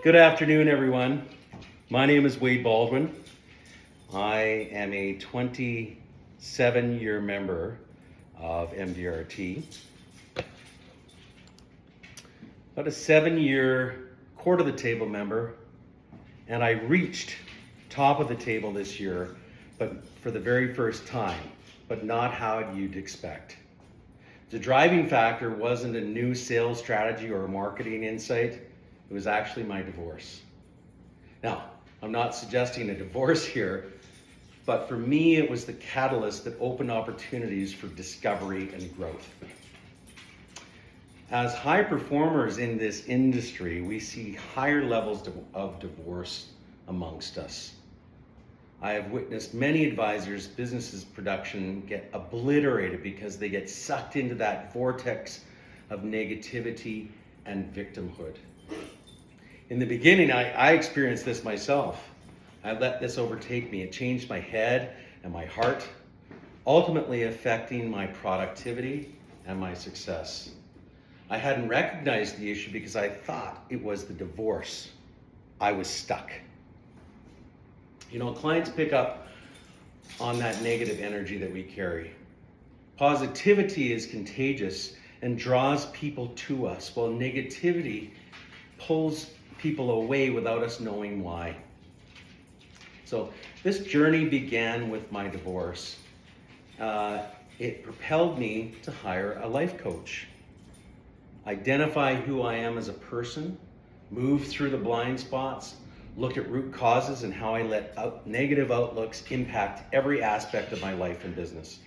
Good afternoon, everyone. My name is Wade Baldwin. I am a 27-year member of MDRT. About a 7-year core to the table member, and I reached top of the table this year, but for the very first time, but not how you'd expect. The driving factor wasn't a new sales strategy or a marketing insight. It was actually my divorce. Now, I'm not suggesting a divorce here, but for me, it was the catalyst that opened opportunities for discovery and growth. As high performers in this industry, we see higher levels of divorce amongst us. I have witnessed many advisors' businesses' production get obliterated because they get sucked into that vortex of negativity and victimhood. In the beginning, I experienced this myself. I let this overtake me. It changed my head and my heart, ultimately affecting my productivity and my success. I hadn't recognized the issue because I thought it was the divorce. I was stuck. You know, clients pick up on that negative energy that we carry. Positivity is contagious and draws people to us, while negativity pulls people away without us knowing why. So this journey began with my divorce. It propelled me to hire a life coach, identify who I am as a person, move through the blind spots, look at root causes and how I let negative outlooks impact every aspect of my life and business.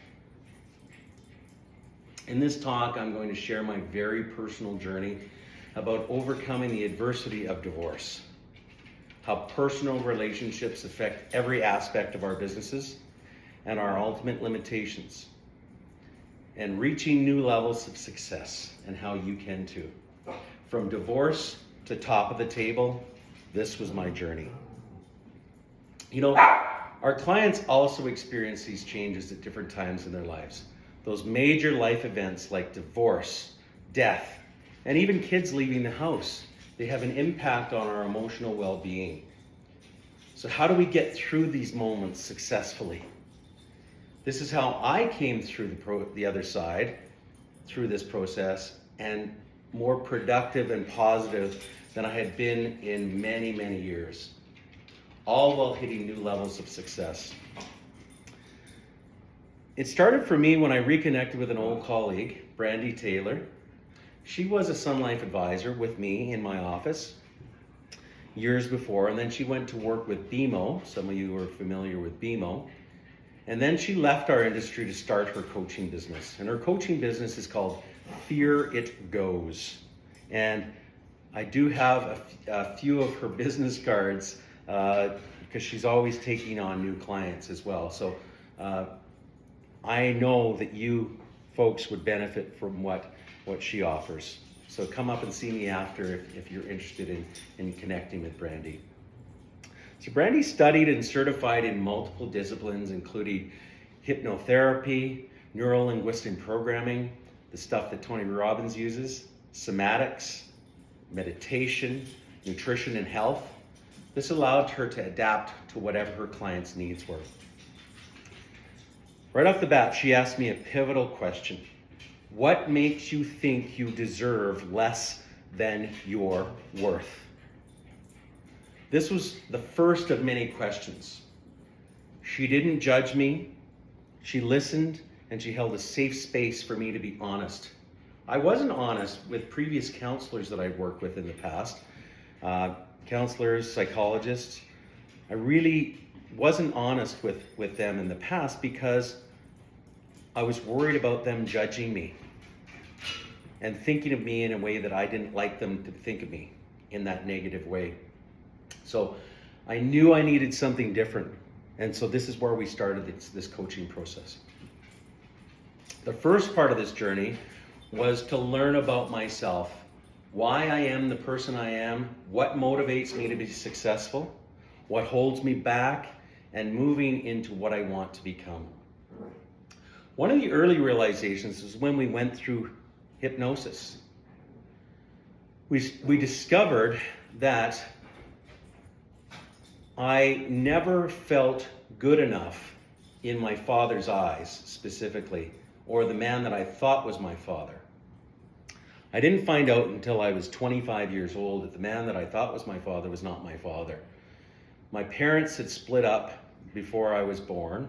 In this talk, I'm going to share my very personal journey about overcoming the adversity of divorce, how personal relationships affect every aspect of our businesses and our ultimate limitations, and reaching new levels of success, and how you can too. From divorce to top of the table, this was my journey. You know, our clients also experience these changes at different times in their lives. Those major life events like divorce, death, and even kids leaving the house, they have an impact on our emotional well-being. So how do we get through these moments successfully? This is how I came through the other side, through this process, and more productive and positive than I had been in many, many years, all while hitting new levels of success. It started for me when I reconnected with an old colleague, Brandy Taylor. She was a Sun Life advisor with me in my office years before, and then she went to work with BMO. Some of you are familiar with BMO. And then she left our industry to start her coaching business. And her coaching business is called Fear It Goes. And I do have a few of her business cards because she's always taking on new clients as well. So I know that you folks would benefit from what she offers. So come up and see me after if you're interested in connecting with Brandy. So Brandy studied and certified in multiple disciplines, including hypnotherapy, neuro-linguistic programming, the stuff that Tony Robbins uses, somatics, meditation, nutrition and health. This allowed her to adapt to whatever her clients' needs were. Right off the bat, she asked me a pivotal question. What makes you think you deserve less than your worth? This was the first of many questions. She didn't judge me. She listened, and she held a safe space for me to be honest. I wasn't honest with previous counselors that I'd worked with in the past, counselors, psychologists. I really wasn't honest with them in the past because I was worried about them judging me and thinking of me in a way that I didn't like them to think of me, in that negative way. So I knew I needed something different. And so this is where we started this coaching process. The first part of this journey was to learn about myself, why I am the person I am, what motivates me to be successful, what holds me back, and moving into what I want to become. One of the early realizations was when we went through hypnosis. We discovered that I never felt good enough in my father's eyes specifically, or the man that I thought was my father. I didn't find out until I was 25 years old that the man that I thought was my father was not my father. My parents had split up before I was born,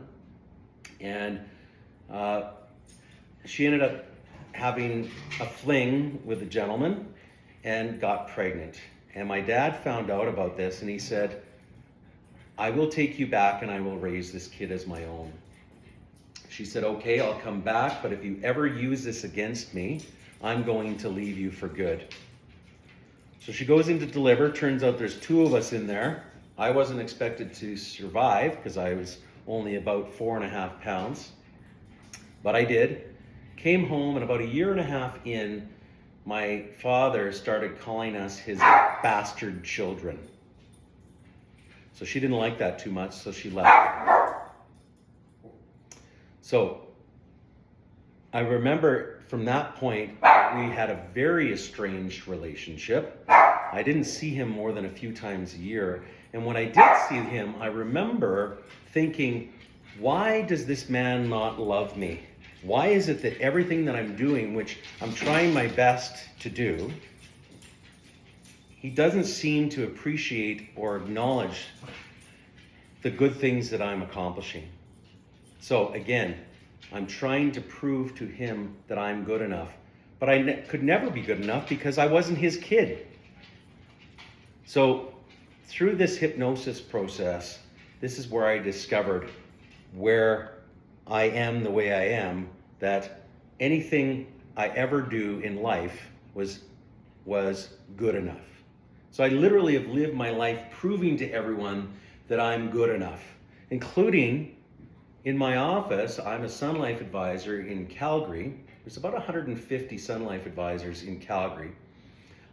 and she ended up having a fling with a gentleman and got pregnant. And my dad found out about this, and he said, I will take you back and I will raise this kid as my own. She said, okay, I'll come back, but if you ever use this against me, I'm going to leave you for good. So she goes in to deliver. Turns out there's 2 of us in there. I wasn't expected to survive because I was only about 4.5 pounds, but I did. Came home, and about 1.5 years in, my father started calling us his bastard children. So she didn't like that too much, so she left. So I remember from that point, we had a very estranged relationship. I didn't see him more than a few times a year. And when I did see him, I remember thinking, why does this man not love me? Why is it that everything that I'm doing, which I'm trying my best to do, he doesn't seem to appreciate or acknowledge the good things that I'm accomplishing? So again, I'm trying to prove to him that I'm good enough, but I could never be good enough because I wasn't his kid. So through this hypnosis process, this is where I discovered where I am the way I am, that anything I ever do in life was good enough. So I literally have lived my life proving to everyone that I'm good enough, including in my office. I'm a Sun Life advisor in Calgary. There's about 150 Sun Life advisors in Calgary.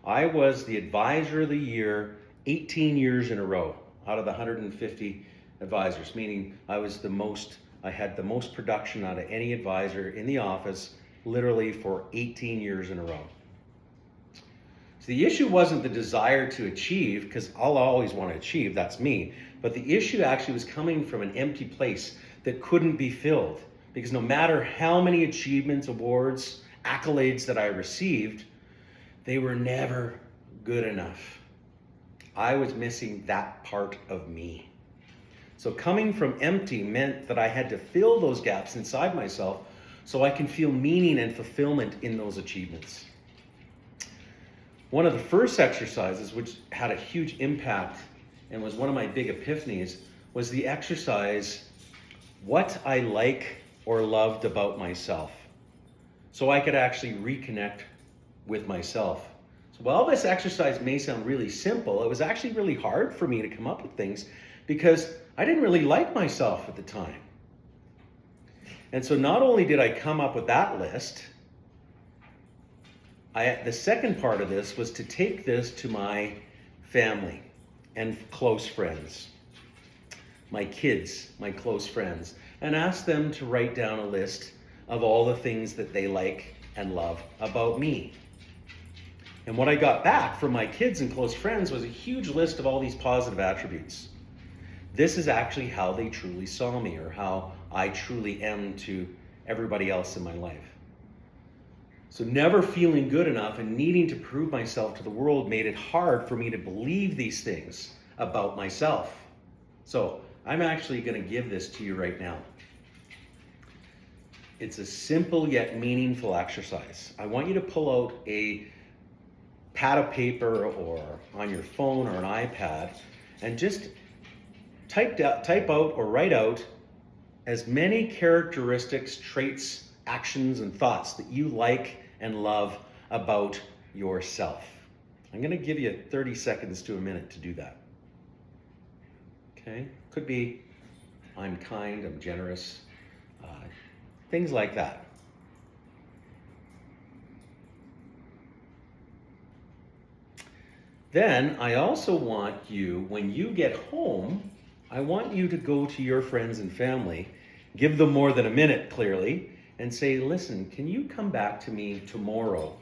I was the advisor of the year 18 years in a row out of the 150 advisors, meaning I had the most production out of any advisor in the office, literally for 18 years in a row. So the issue wasn't the desire to achieve, because I'll always want to achieve, that's me. But the issue actually was coming from an empty place that couldn't be filled. Because no matter how many achievements, awards, accolades that I received, they were never good enough. I was missing that part of me. So coming from empty meant that I had to fill those gaps inside myself so I can feel meaning and fulfillment in those achievements. One of the first exercises, which had a huge impact and was one of my big epiphanies, was the exercise, what I like or loved about myself. So I could actually reconnect with myself. So while this exercise may sound really simple, it was actually really hard for me to come up with things because I didn't really like myself at the time. And so not only did I come up with that list, the second part of this was to take this to my family and close friends, my kids, my close friends, and ask them to write down a list of all the things that they like and love about me. And what I got back from my kids and close friends was a huge list of all these positive attributes. This is actually how they truly saw me, or how I truly am to everybody else in my life. So never feeling good enough and needing to prove myself to the world made it hard for me to believe these things about myself. So I'm actually going to give this to you right now. It's a simple yet meaningful exercise. I want you to pull out a pad of paper or on your phone or an iPad and just type out or write out as many characteristics, traits, actions, and thoughts that you like and love about yourself. I'm going to give you 30 seconds to a minute to do that. Okay? Could be, I'm kind, I'm generous, things like that. Then I also want you, when you get home, I want you to go to your friends and family, give them more than a minute clearly, and say, listen, can you come back to me tomorrow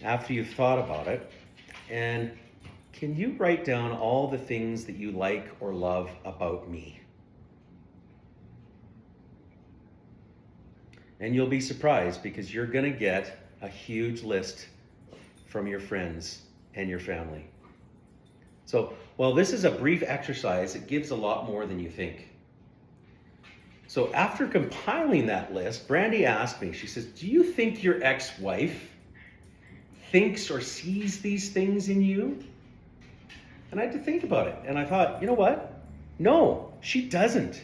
after you've thought about it? And can you write down all the things that you like or love about me? And you'll be surprised because you're going to get a huge list from your friends and your family. So, while this is a brief exercise, it gives a lot more than you think. So after compiling that list, Brandy asked me, she says, do you think your ex-wife thinks or sees these things in you? And I had to think about it. And I thought, you know what? No, she doesn't.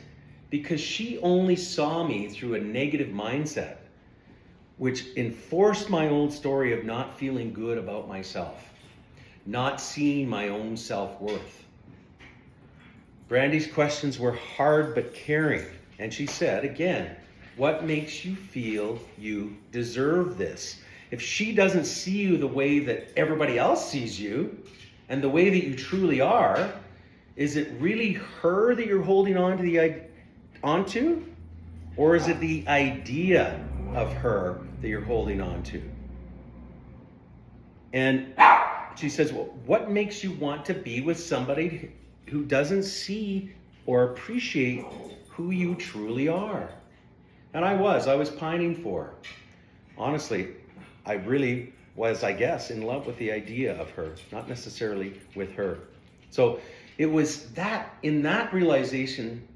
Because she only saw me through a negative mindset, which enforced my old story of not feeling good about myself, not seeing my own self-worth. Brandy's questions were hard but caring. And she said, again, what makes you feel you deserve this? If she doesn't see you the way that everybody else sees you and the way that you truly are, is it really her that you're holding onto? Or is it the idea of her that you're holding on to? And she says, well, what makes you want to be with somebody who doesn't see or appreciate who you truly are? And I was pining for her. Honestly, I really was, I guess, in love with the idea of her, not necessarily with her. So it was that, in that realization,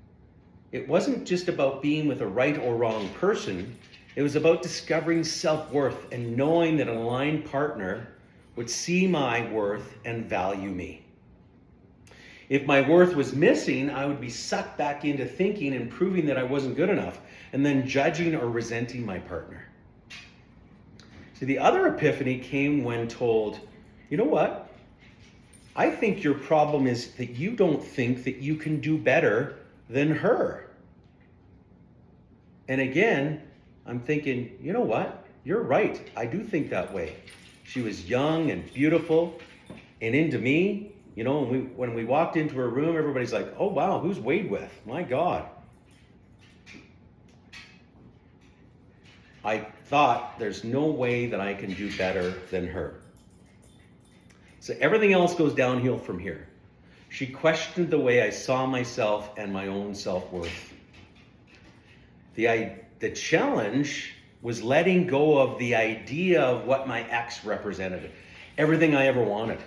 it wasn't just about being with a right or wrong person. It was about discovering self-worth and knowing that an aligned partner would see my worth and value me. If my worth was missing, I would be sucked back into thinking and proving that I wasn't good enough, and then judging or resenting my partner. See, the other epiphany came when told, you know what? I think your problem is that you don't think that you can do better than her. And again, I'm thinking, you know what? You're right. I do think that way. She was young and beautiful and into me. You know, when we walked into her room, everybody's like, oh, wow, who's Wade with? My God. I thought there's no way that I can do better than her. So everything else goes downhill from here. She questioned the way I saw myself and my own self-worth. The challenge was letting go of the idea of what my ex represented, everything I ever wanted.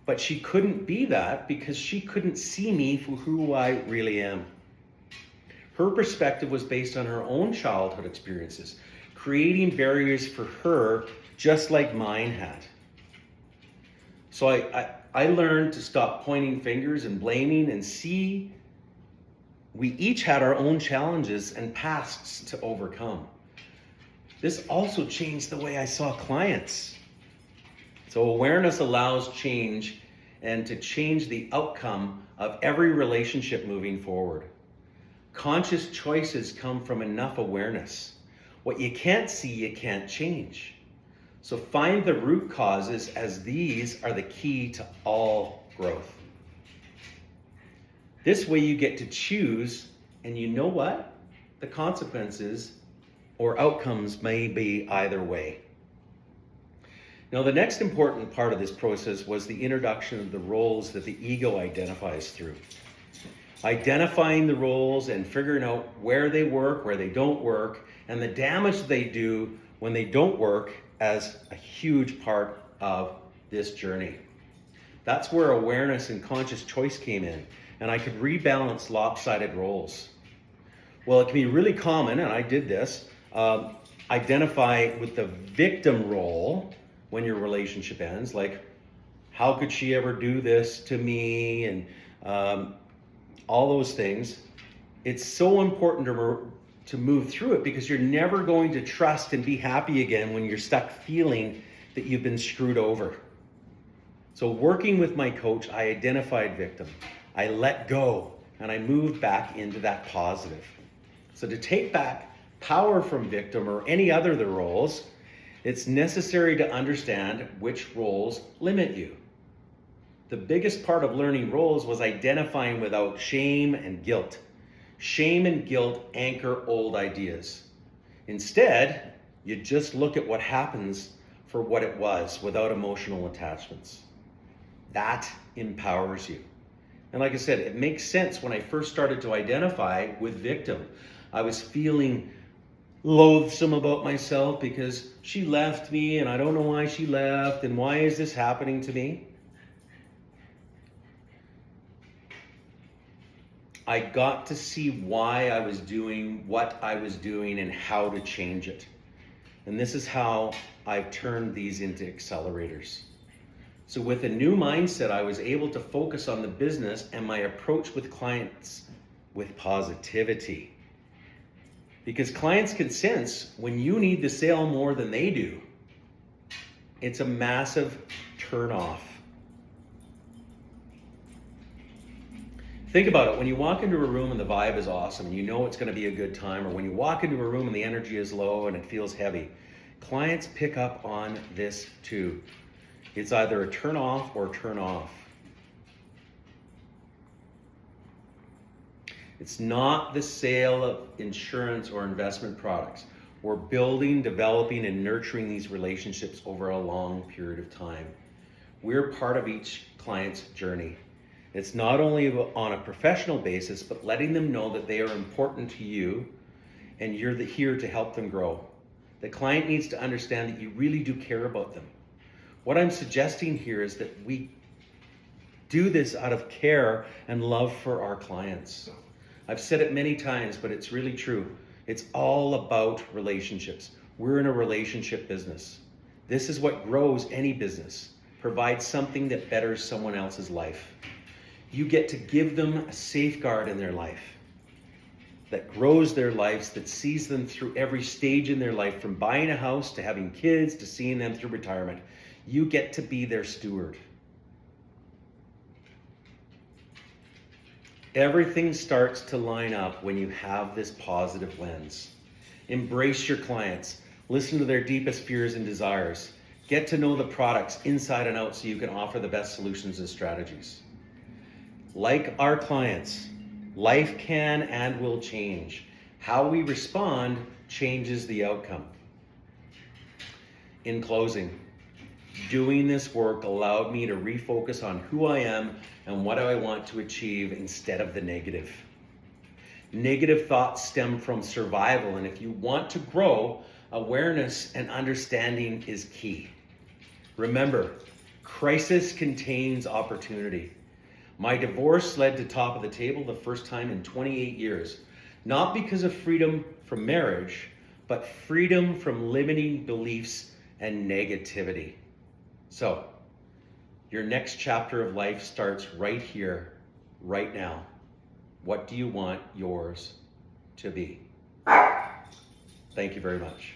But she couldn't be that because she couldn't see me for who I really am. Her perspective was based on her own childhood experiences, creating barriers for her just like mine had. So I learned to stop pointing fingers and blaming and see we each had our own challenges and pasts to overcome. This also changed the way I saw clients. So awareness allows change and to change the outcome of every relationship moving forward. Conscious choices come from enough awareness. What you can't see, you can't change. So find the root causes, as these are the key to all growth. This way you get to choose, and you know what? The consequences or outcomes may be either way. Now, the next important part of this process was the introduction of the roles that the ego identifies through. Identifying the roles and figuring out where they work, where they don't work, and the damage they do when they don't work as a huge part of this journey. That's where awareness and conscious choice came in, and I could rebalance lopsided roles. Well, it can be really common, and I did this, identify with the victim role when your relationship ends, like, how could she ever do this to me, and all those things. It's so important to move through it because you're never going to trust and be happy again when you're stuck feeling that you've been screwed over. So working with my coach, I identified victim. I let go and I moved back into that positive. So to take back power from victim or any other of the roles, it's necessary to understand which roles limit you. The biggest part of learning roles was identifying without shame and guilt. Shame and guilt anchor old ideas. Instead, you just look at what happens for what it was without emotional attachments. That empowers you. And like I said, it makes sense when I first started to identify with victim. I was feeling loathsome about myself because she left me and I don't know why she left and why is this happening to me? I got to see why I was doing what I was doing and how to change it. And this is how I've turned these into accelerators. So with a new mindset, I was able to focus on the business and my approach with clients with positivity. Because clients can sense when you need the sale more than they do. It's a massive turnoff. Think about it. When you walk into a room and the vibe is awesome and you know it's going to be a good time, or when you walk into a room and the energy is low and it feels heavy, clients pick up on this too. It's either a turn off or turn off. It's not the sale of insurance or investment products. We're building, developing, and nurturing these relationships over a long period of time. We're part of each client's journey. It's not only on a professional basis, but letting them know that they are important to you and you're here to help them grow. The client needs to understand that you really do care about them. What I'm suggesting here is that we do this out of care and love for our clients. I've said it many times, but it's really true. It's all about relationships. We're in a relationship business. This is what grows any business. Provide something that betters someone else's life. You get to give them a safeguard in their life that grows their lives, that sees them through every stage in their life, from buying a house to having kids to seeing them through retirement. You get to be their steward. Everything starts to line up when you have this positive lens. Embrace your clients. Listen to their deepest fears and desires. Get to know the products inside and out so you can offer the best solutions and strategies. Like our clients, life can and will change. How we respond changes the outcome. In closing, doing this work allowed me to refocus on who I am and what I want to achieve instead of the negative. Negative thoughts stem from survival, and if you want to grow, awareness and understanding is key. Remember, crisis contains opportunity. My divorce led to top of the table the first time in 28 years, not because of freedom from marriage, but freedom from limiting beliefs and negativity. So, your next chapter of life starts right here, right now. What do you want yours to be? Thank you very much.